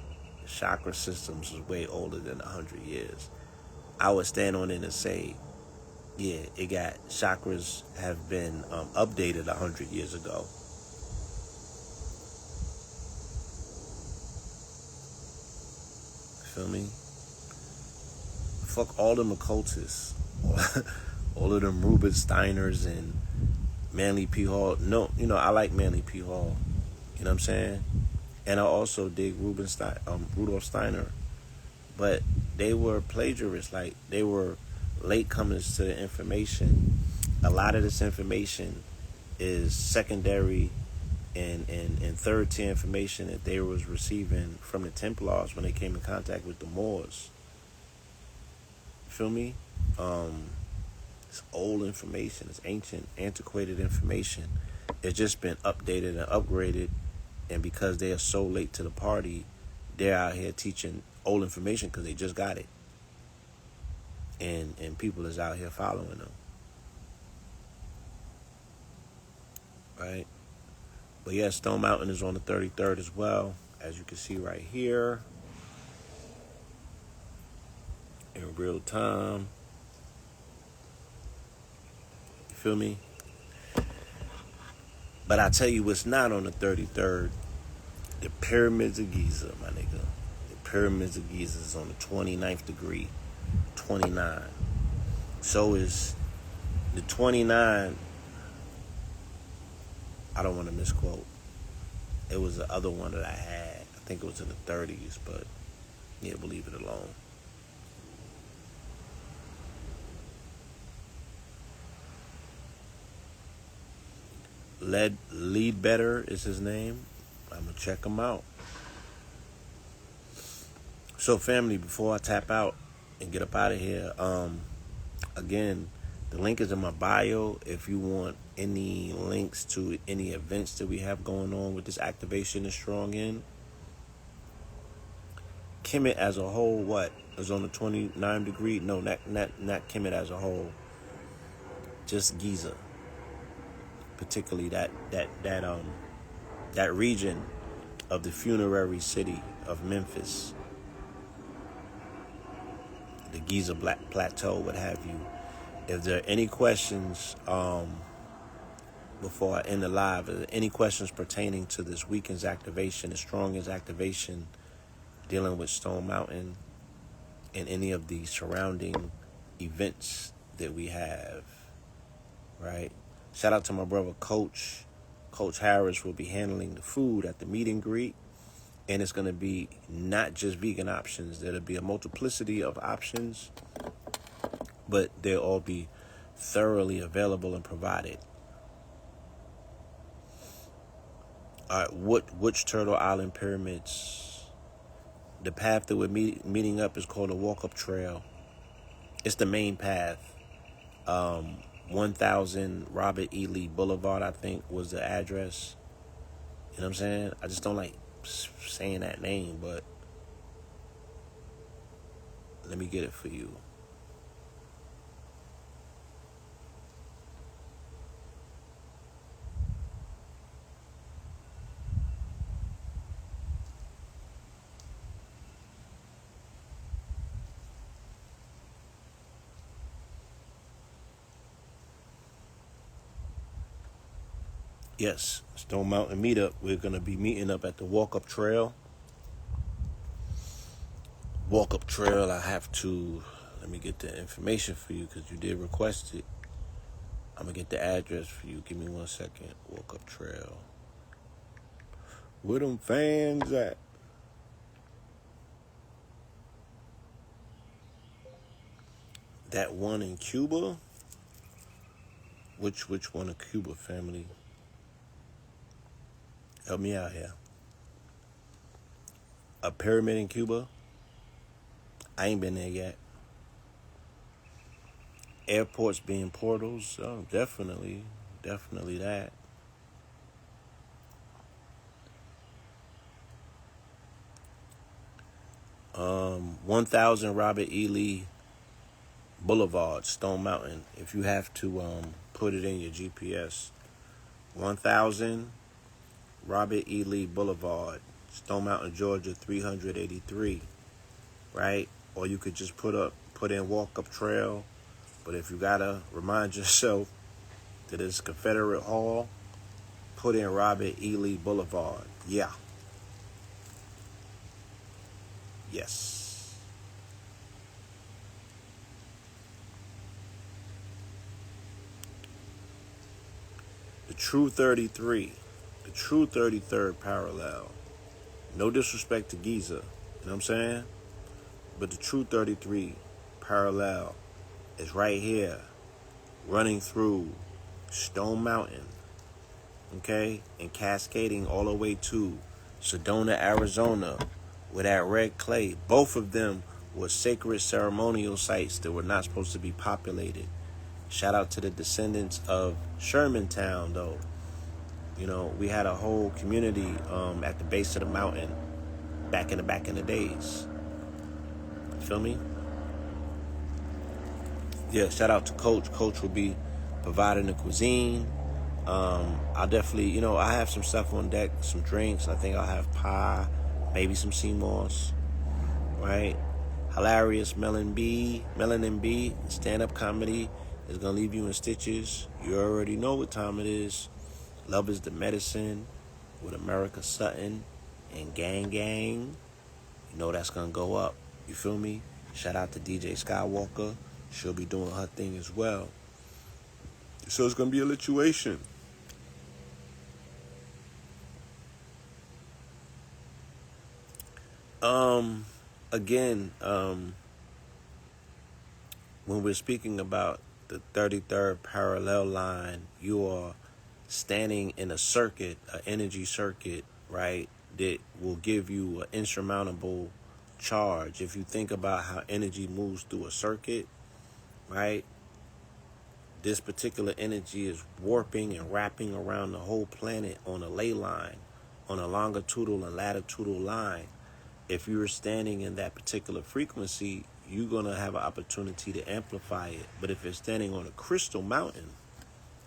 chakra systems is way older than 100 years. I would stand on it and say, yeah, chakras have been updated 100 years ago. Feel me? Fuck all them occultists. All of them Ruben Steiners and Manly P. Hall. No, I like Manly P. Hall. You know what I'm saying? And I also dig Rudolf Steiner. But they were plagiarists. Like, they were latecomers to the information. A lot of this information is secondary and third tier information that they was receiving from the Templars when they came in contact with the Moors. Feel me? It's old information. It's ancient, antiquated information. It's just been updated and upgraded. And because they are so late to the party, they're out here teaching old information because they just got it. And people is out here following them. Right? But yeah, Stone Mountain is on the 33rd as well, as you can see right here. In real time. You feel me? But I tell you what's not on the 33rd. The Pyramids of Giza, my nigga. The Pyramids of Giza is on the 29th degree. 29. So is the 29. I don't want to misquote. It was the other one that I had. I think it was in the 30s, but yeah, we'll leave it alone. Lead Better is his name. I'm going to check him out. So, family, before I tap out and get up out of here, again, the link is in my bio. If you want any links to any events that we have going on with this activation is strong in. Kemet as a whole, what? Is on the 29 degree? No, not Kemet as a whole. Just Giza. Particularly that region of the funerary city of Memphis. The Giza Black Plateau, what have you. If there are any questions, before I end the live, any questions pertaining to this weekend's activation, the strongest activation, dealing with Stone Mountain and any of the surrounding events that we have, right? Shout out to my brother, Coach. Coach Harris will be handling the food at the meet and greet. And it's going to be not just vegan options. There'll be a multiplicity of options, but they'll all be thoroughly available and provided. All right, which Turtle Island pyramids? The path that we're meeting up is called a walk-up trail. It's the main path. 1000 Robert E. Lee Boulevard, I think, was the address. You know what I'm saying? I just don't like saying that name, but let me get it for you. Yes, Stone Mountain Meetup. We're going to be meeting up at the Walk Up Trail. Walk Up Trail, I have to, let me get the information for you because you did request it. I'm going to get the address for you. Give me 1 second. Walk Up Trail. Where them fans at? That one in Cuba? Which one in Cuba, family? Help me out here. A pyramid in Cuba? I ain't been there yet. Airports being portals? Oh, definitely that. 1000 Robert E. Lee Boulevard, Stone Mountain. If you have to put it in your GPS. 1000 Robert E. Lee Boulevard, Stone Mountain, Georgia, 383. Right? Or you could just put in Walk Up Trail. But if you gotta remind yourself that it's Confederate Hall, put in Robert E. Lee Boulevard. Yeah. Yes. The true 33. The true 33rd parallel. No disrespect to Giza. You know what I'm saying? But the true 33 parallel is right here, running through Stone Mountain, okay, and cascading all the way to Sedona, Arizona, with that red clay. Both of them were sacred ceremonial sites that were not supposed to be populated. Shout out to the descendants of Shermantown, though. You know, we had a whole community at the base of the mountain back in the days. You feel me? Yeah, shout out to Coach. Coach will be providing the cuisine. I'll definitely, I have some stuff on deck, some drinks. I think I'll have pie, maybe some sea moss, right? Hilarious Melanin B, stand-up comedy is going to leave you in stitches. You already know what time it is. Love is the Medicine with America Sutton and Gang Gang. You know that's going to go up. You feel me? Shout out to DJ Skywalker. She'll be doing her thing as well. So it's going to be a lituation. Again, when we're speaking about the 33rd parallel line, you are standing in a circuit, an energy circuit, right, that will give you an insurmountable charge. If you think about how energy moves through a circuit, right, this particular energy is warping and wrapping around the whole planet on a ley line, on a longitudinal and latitudinal line. If you're standing in that particular frequency, you're going to have an opportunity to amplify it. But if you're standing on a crystal mountain,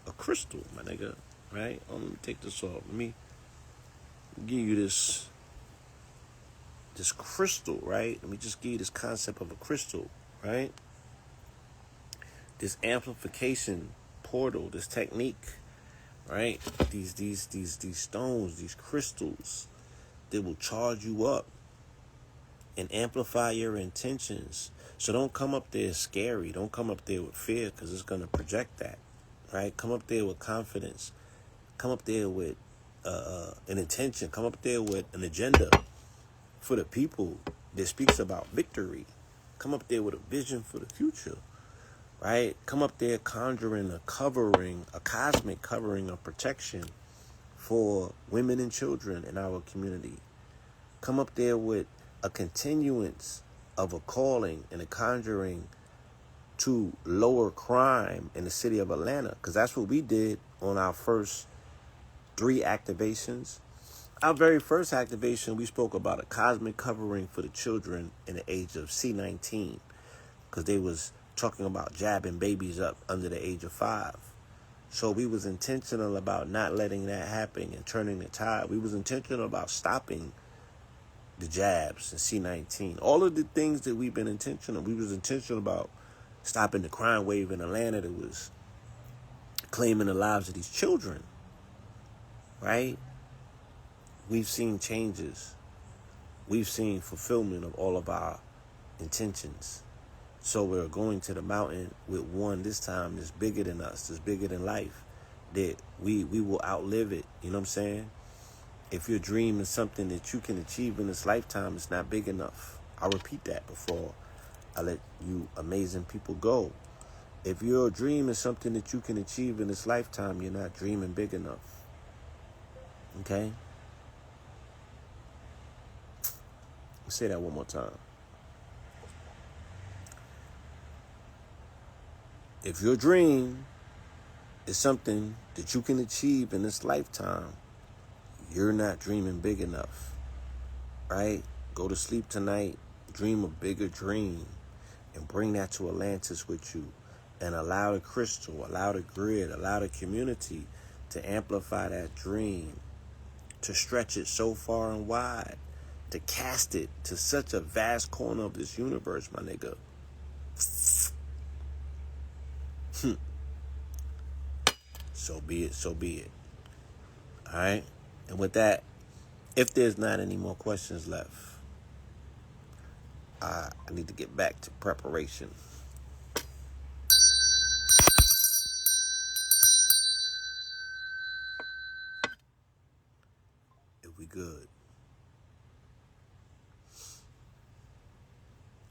a crystal, my nigga, right? Let me take this off. Let me give you this crystal, right? Let me just give you this concept of a crystal, right? This amplification portal, this technique, right? These stones, these crystals, they will charge you up and amplify your intentions. So don't come up there scary. Don't come up there with fear, because it's going to project that, right? Come up there with confidence. Come up there with an intention. Come up there with an agenda for the people that speaks about victory. Come up there with a vision for the future, right? Come up there conjuring a covering, a cosmic covering of protection for women and children in our community. Come up there with a continuance of a calling and a conjuring to lower crime in the city of Atlanta, because that's what we did on our first 3 activations. Our very first activation, we spoke about a cosmic covering for the children in the age of C19, because they was talking about jabbing babies up under the age of 5. So we was intentional about not letting that happen and turning the tide. We was intentional about stopping the jabs in C19. All of the things that we've been intentional. We was intentional about stopping the crime wave in Atlanta that was claiming the lives of these children, right? We've seen changes. We've seen fulfillment of all of our intentions. So we're going to the mountain with one this time that's bigger than us, that's bigger than life, that we will outlive it. You know what I'm saying? If your dream is something that you can achieve in this lifetime, it's not big enough. I'll repeat that before I let you amazing people go. If your dream is something that you can achieve in this lifetime, you're not dreaming big enough. Okay? I'll say that one more time. If your dream is something that you can achieve in this lifetime, you're not dreaming big enough, right? Go to sleep tonight, dream a bigger dream, and bring that to Atlantis with you, and allow the crystal, allow the grid, allow the community to amplify that dream, to stretch it so far and wide, to cast it to such a vast corner of this universe, my nigga. So be it, so be it. All right? And with that, if there's not any more questions left, I need to get back to preparation. If we good.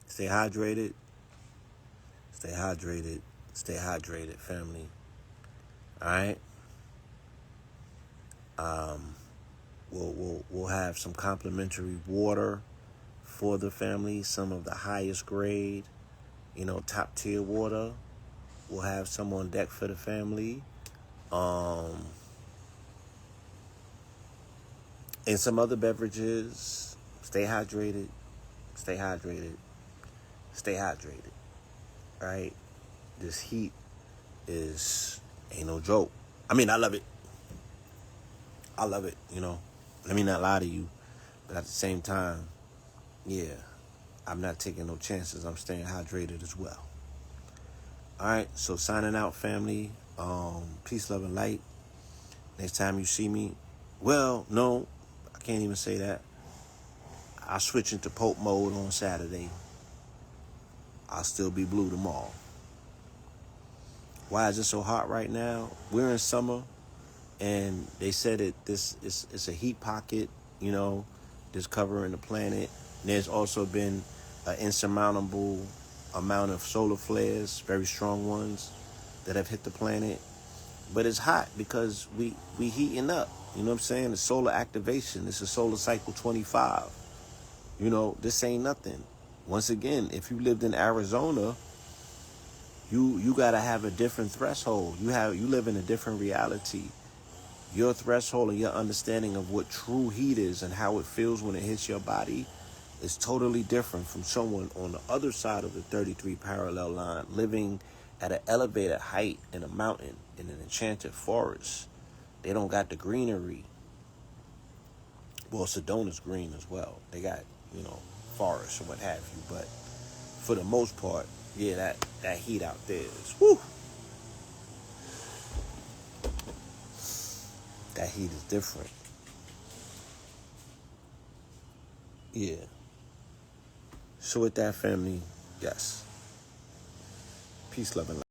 Stay hydrated. Stay hydrated. Stay hydrated, family. All right? We'll have some complimentary water for the family, some of the highest grade, top tier water. We'll have some on deck for the family. And some other beverages. Stay hydrated. Stay hydrated. Stay hydrated. Right? This heat ain't no joke. I mean, I love it. I love it, Let me not lie to you. But at the same time, yeah, I'm not taking no chances. I'm staying hydrated as well. All right, so signing out, family. Peace, love, and light. Next time you see me, well, no, I can't even say that. I'll switch into Pope mode on Saturday. I'll still be blue tomorrow. Why is it so hot right now? We're in summer, and they said it's a heat pocket, that's covering the planet. And there's also been an insurmountable amount of solar flares, very strong ones, that have hit the planet. But it's hot because we heating up. You know what I'm saying? The solar activation. This is solar cycle 25. This ain't nothing. Once again, if you lived in Arizona, you gotta have a different threshold. You live in a different reality. Your threshold and your understanding of what true heat is and how it feels when it hits your body is totally different from someone on the other side of the 33 parallel line, living at an elevated height in a mountain in an enchanted forest. They don't got the greenery. Well, Sedona's green as well. They got, forests or what have you. But for the most part, yeah, that heat out there is, whew. That heat is different. Yeah. So with that, family, yes. Peace, love, and light.